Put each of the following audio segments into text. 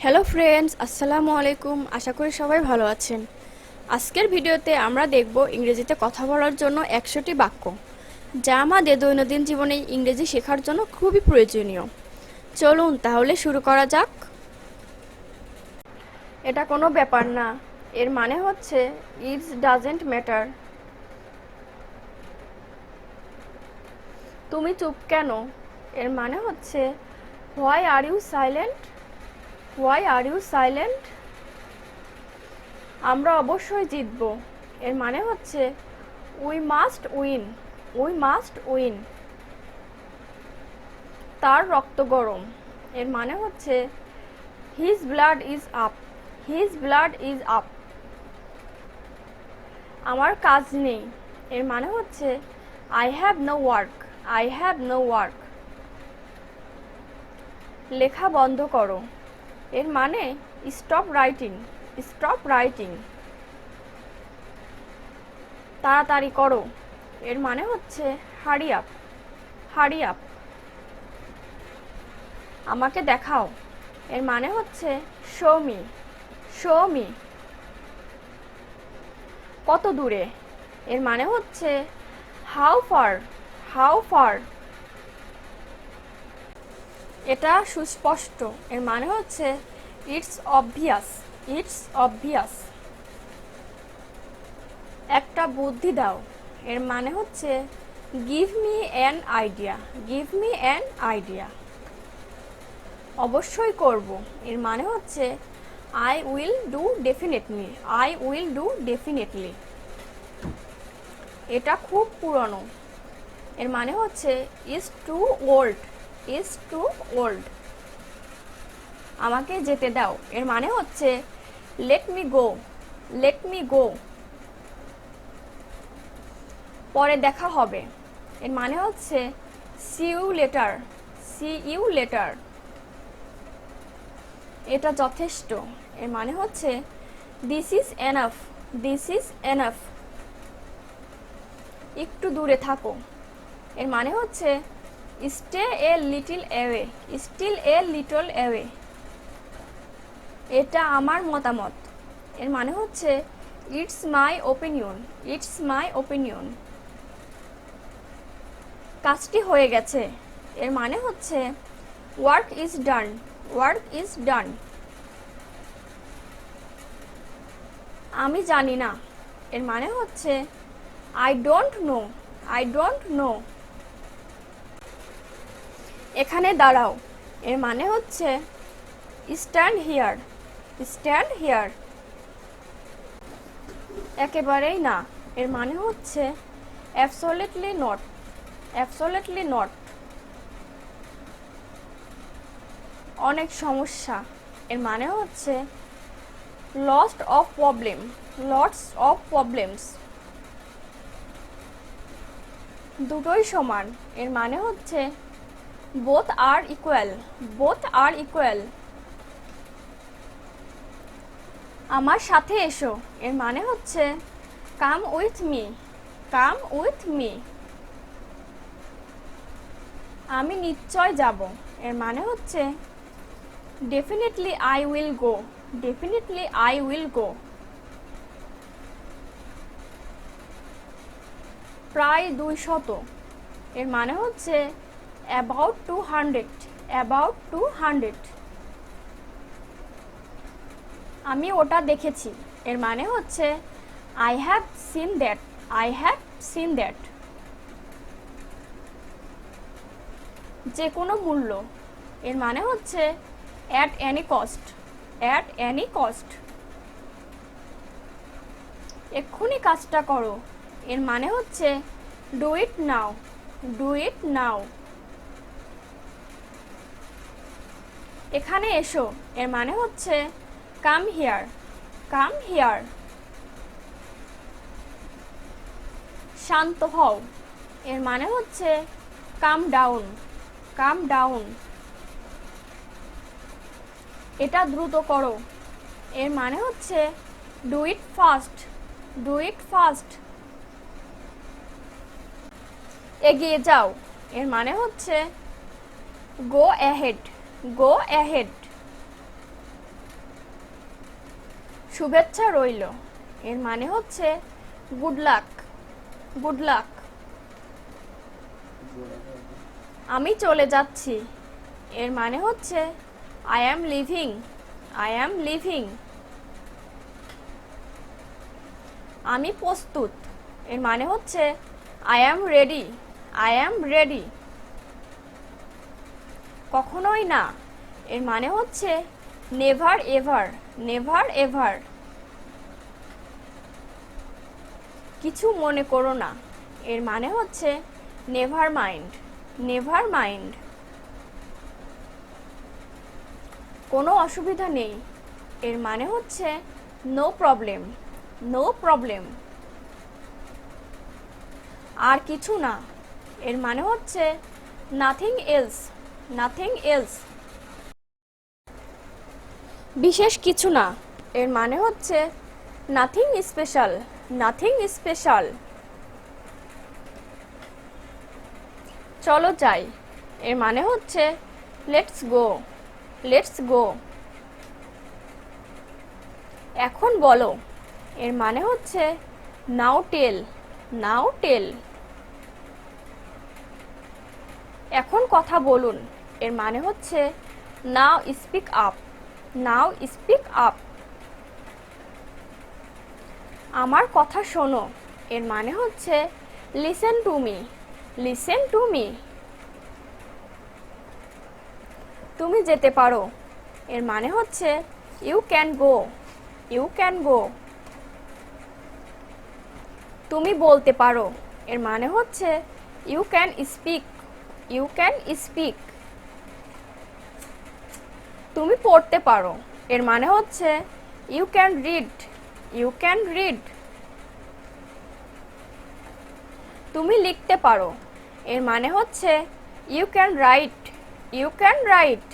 Hello friends, আসসালামু আলাইকুম। আশা করি সবাই ভালো আছেন। আজকের ভিডিওতে আমরা দেখব ইংরেজিতে কথা বলার জন্য 100টি বাক্য, যা আমাদের দৈনন্দিন জীবনে ইংরেজি শেখার জন্য খুবই প্রয়োজনীয়। চলুন তাহলে শুরু করা যাক। এটা কোনো ব্যাপার না, এর মানে হচ্ছে ইটস ডাজেন্ট ম্যাটার। তুমি চুপ কেন? এর মানে হচ্ছে why are you silent? Why are you silent? আমরা অবশ্যই জিতব। এর মানে হচ্ছে we must win. We must win. তার রক্ত গরম। এর মানে হচ্ছে his blood is up. His blood is up. আমার কাজ নেই। এর মানে হচ্ছে I have no work. I have no work. লেখা বন্ধ করো। এর মানে স্টপ রাইটিং। Stop writing. তাড়াতাড়ি করো। এর মানে হচ্ছে হারি আপ। Hurry up. আমাকে দেখাও। এর মানে হচ্ছে শো মি। Show me. কত দূরে? এর মানে হচ্ছে হাউ ফার। How far. এটা সুস্পষ্ট। এর মানে হচ্ছে ইটস অবভিয়াস। It's obvious. একটা বুদ্ধি দাও। এর মানে হচ্ছে give me an idea. Give me an idea. অবশ্যই করব। এর মানে হচ্ছে I will do definitely. I will do definitely. এটা খুব পুরনো। এর মানে হচ্ছে is too old. Is too old. আমাকে যেতে দাও। এর মানে হচ্ছে let me go. Let me go. পরে দেখা হবে। এর মানে হচ্ছে see you later. See you later. এটা যথেষ্ট। এর মানে হচ্ছে this is enough. This is enough. একটু দূরে থাকো। এর মানে হচ্ছে stay a little away. Still a little away. এটা আমার মতামত। এর মানে হচ্ছে it's my opinion. It's my opinion. কাজটি হয়ে গেছে। এর মানে হচ্ছে work is done. Work is done. আমি জানি না। এর মানে হচ্ছে I don't know. I don't know. এখানে দাঁড়াও। এর মানে হচ্ছে স্ট্যান্ড হিয়ার। Stand here. একেবারেই না। এর মানে হচ্ছে অ্যাবসলিউটলি নট। Absolutely not. অনেক সমস্যা। এর মানে হচ্ছে লস্ট of problem. Lots of problems. দুটোই সমান। এর মানে হচ্ছে both are equal. Both are equal. আমার সাথে এসো। এর মানে হচ্ছে come with me. Come with me. আমি নিশ্চয় যাব। এর মানে হচ্ছে definitely I will go. Definitely I will go. প্রায় 200। এর মানে হচ্ছে অ্যাবাউট 200। অ্যাবাউট 200। আমি ওটা দেখেছি। এর মানে হচ্ছে I have seen that. I have seen that. যে কোনো মূল্য। এর মানে হচ্ছে at any cost. At any cost. এক্ষুনি কাজটা করো। এর মানে হচ্ছে do it now. Do it নাও। এখানে এসো। এর মানে হচ্ছে কাম হিয়ার। Come here. শান্ত হও। এর মানে হচ্ছে কাম ডাউন। কাম ডাউন। এটা দ্রুত করো। এর মানে হচ্ছে do it fast. Do it fast. এগিয়ে যাও। এর মানে হচ্ছে গো অ্যাহেড। Go ahead. শুভেচ্ছা রইল এর মানে হচ্ছে গুড লাক, গুড লাক। আমি চলে যাচ্ছি এর মানে হচ্ছে I am living, I am living. আমি প্রস্তুত এর মানে হচ্ছে I am ready, I am ready. কখনোই না এর মানে হচ্ছে নেভার এভার, নেভার এভার। কিছু মনে করো না এর মানে হচ্ছে নেভার মাইন্ড, নেভার মাইন্ড। কোনো অসুবিধা নেই এর মানে হচ্ছে নো প্রবলেম, নো প্রবলেম। আর কিছু না এর মানে হচ্ছে নাথিং এলস, নাথিং এলস। বিশেষ কিছু না এর মানে হচ্ছে নাথিং স্পেশাল, নাথিং স্পেশাল। চলো যাই এর মানে হচ্ছে লেটস গো, লেটস গো। এখন বলো এর মানে হচ্ছে নাও টেল, নাও টেল। এখন কথা বলুন এর মানে হচ্ছে now speak up, now speak up. আমার কথা শোনো এর মানে হচ্ছে listen to me, listen to me. তুমি যেতে পারো এর মানে হচ্ছে you can go, you can go. তুমি বলতে পারো এর মানে হচ্ছে you can speak, you can speak. তুমি পড়তে পারো এর মানে হচ্ছে you can read, you can read. তুমি লিখতে পারো এর মানে হচ্ছে you can write, you can right.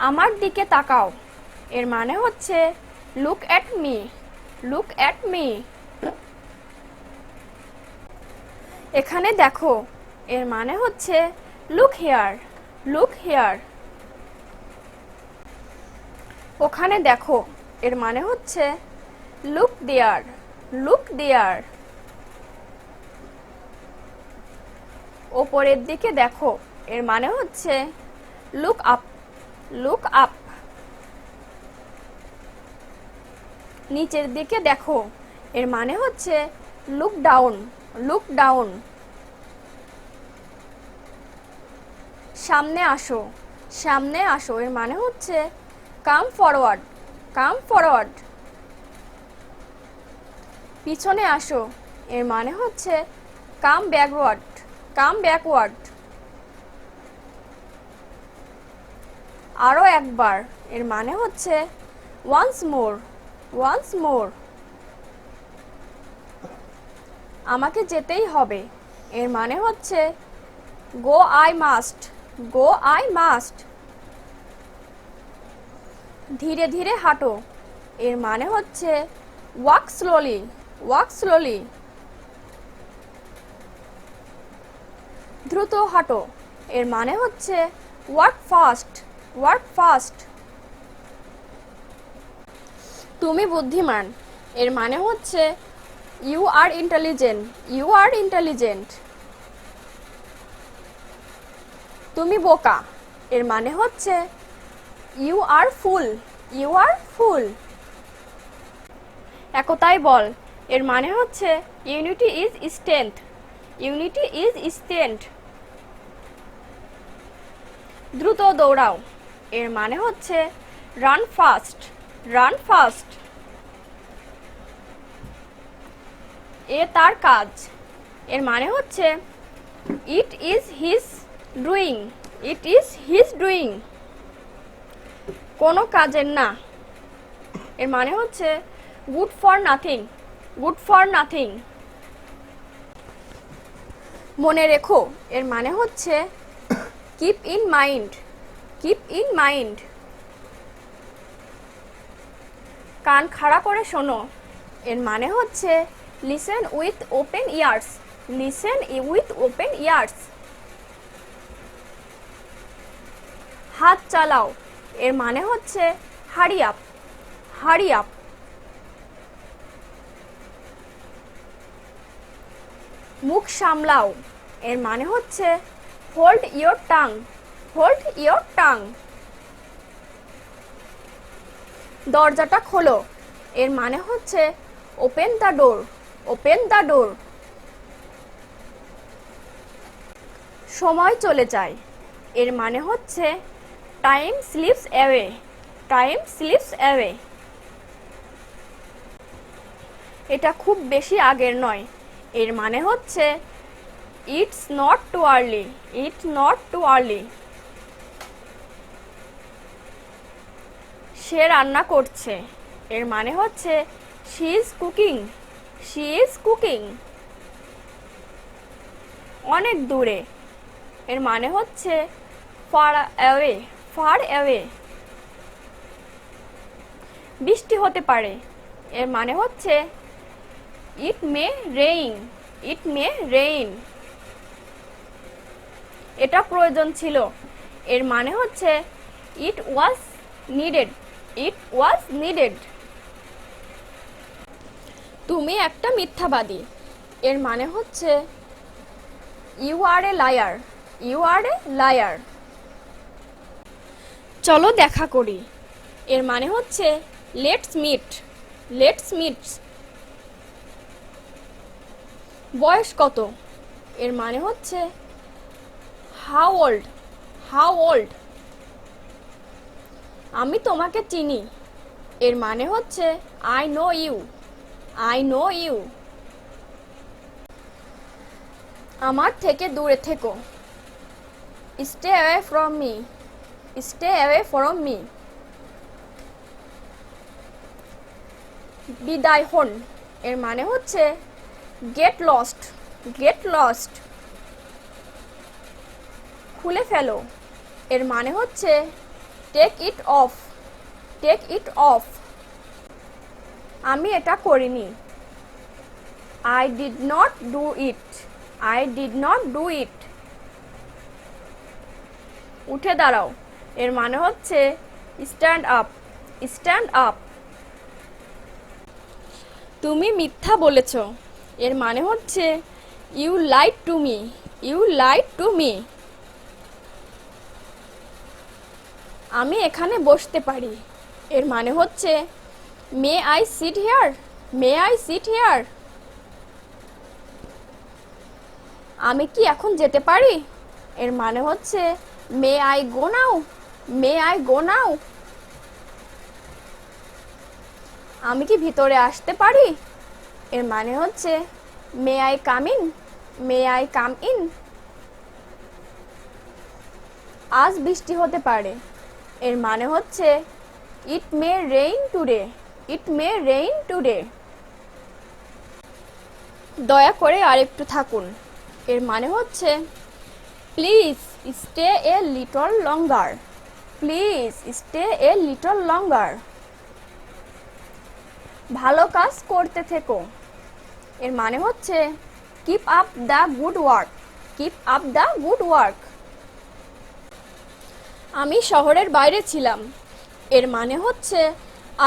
আমার দিকে তাকাও এর মানে হচ্ছে look at me, look at me. এখানে দেখো এর মানে হচ্ছে লুক হিয়ার, লুক হিয়ার। ওখানে দেখো এর মানে হচ্ছে লুক দেয়ার, লুক দেয়ার। ওপরের দিকে দেখো এর মানে হচ্ছে লুক আপ, লুক আপ। নিচের দিকে দেখো এর মানে হচ্ছে লুক ডাউন, লুক ডাউন। সামনে আসো, সামনে আসো এর মানে হচ্ছে কাম ফরওয়ার্ড, কাম ফরওয়ার্ড। পিছনে আসো এর মানে হচ্ছে কাম ব্যাকওয়ার্ড, কাম ব্যাকওয়ার্ড। আরও একবার এর মানে হচ্ছে ওয়ান্স মোর, ওয়ান্স মোর। আমাকে যেতেই হবে এর মানে হচ্ছে গো I must, go I must. ধীরে ধীরে হাঁটো এর মানে হচ্ছে ওয়াক স্লোলি, ওয়াক স্লোলি। দ্রুত হাঁটো এর মানে হচ্ছে ওয়ার্ক ফাস্ট, ওয়ার্ক ফাস্ট। তুমি বুদ্ধিমান এর মানে হচ্ছে you are intelligent, you are intelligent. তুমি বোকা এর মানে হচ্ছে ইউ আর ফুল, ইউ আর ফুল। একতাই বল এর মানে হচ্ছে unity is strength, unity is strength. দ্রুত দৌড়াও এর মানে হচ্ছে রান ফাস্ট, রান ফাস্ট। এ তার কাজ এর মানে হচ্ছে it is his doing, it is his doing. কোনো কাজের না এর মানে হচ্ছে good for nothing, good for nothing. মনে রেখো এর মানে হচ্ছে keep in mind, keep in mind. কান খাড়া করে শোনো এর মানে হচ্ছে listen with open years, listen with open years. হাত চালাও এর মানে হচ্ছে হারি আপ, হারি আপ। মুখ সামলাও এর মানে হচ্ছে hold your tongue, hold your tongue. দরজাটা খোলো এর মানে হচ্ছে open the door, open the door. সময় চলে যায় এর মানে হচ্ছে time slips away, time slips away. এটা খুব বেশি আগের নয় এর মানে হচ্ছে it's not too early, it's not too early. সে রান্না করছে এর মানে হচ্ছে she is cooking, she is cooking. অনেক দূরে এর মানে হচ্ছে ফার অ্যাওয়ে, ফার অ্যাওয়ে। বৃষ্টি হতে পারে এর মানে হচ্ছে it may rain, it may rain. এটা প্রয়োজন ছিল এর মানে হচ্ছে ইট ওয়াজ নিডেড, ইট ওয়াজ নিডেড। তুমি একটা মিথ্যাবাদী এর মানে হচ্ছে you are a liar, you are a liar. চলো দেখা করি এর মানে হচ্ছে লেটস মিট, লেটস মিট। বয়স কত এর মানে হচ্ছে হাউ ওল্ড, হাউ ওল্ড। আমি তোমাকে চিনি এর মানে হচ্ছে I know you, I know you. আমার থেকে দূরে থেকো stay away from me, stay away from me. বিদায় হন এর মানে হচ্ছে গেট লস্ট, গেট লস্ট। খুলে ফেলো এর মানে হচ্ছে take it off, take it off. আমি এটা করিনি I did not do it, I did not do it. উঠে দাঁড়াও এর মানে হচ্ছে স্ট্যান্ড আপ, স্ট্যান্ড আপ। তুমি মিথ্যা বলেছ এর মানে হচ্ছে you lied to me, you lied to me. আমি এখানে বসতে পারি এর মানে হচ্ছে may I sit here, may I sit here. আমি কি এখন যেতে পারি এর মানে হচ্ছে may I go now, may I go নাও। আমি কি ভিতরে আসতে পারি এর মানে হচ্ছে may I come in, may I come in. আজ বৃষ্টি হতে পারে এর মানে হচ্ছে it may rain today, it may rain today. দয়া করে আরেকটু থাকুন এর মানে হচ্ছে please stay a little longer, please stay a little longer. ভালো কাজ করতে থেকো এর মানে হচ্ছে keep up the good work, keep up the good work. আমি শহরের বাইরে ছিলাম এর মানে হচ্ছে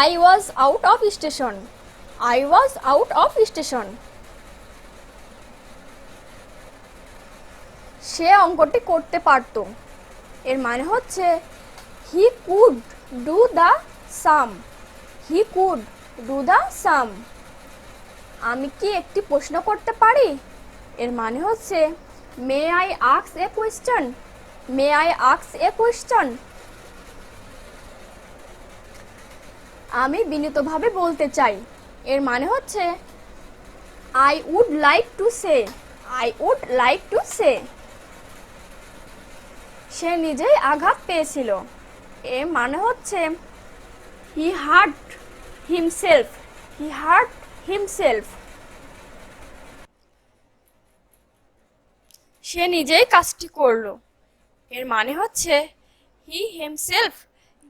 I was out of station, I was out of station. সে অঙ্কটি করতে পারত এর মানে হচ্ছে he could do the sum, he could do the sum. আমি কি একটি প্রশ্ন করতে পারি এর মানে হচ্ছে may I ask a question, may I ask a question. আমি বিনীতভাবে বলতে চাই এর মানে হচ্ছে I would like to say, I would like to say. সে নিজেই আঘাত পেয়েছিল এর মানে হচ্ছে he heart himself, he heart himself. সে নিজেই কাজটি করলো এর মানে হচ্ছে he himself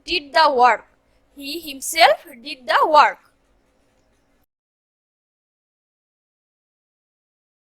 did the work, he himself did the work.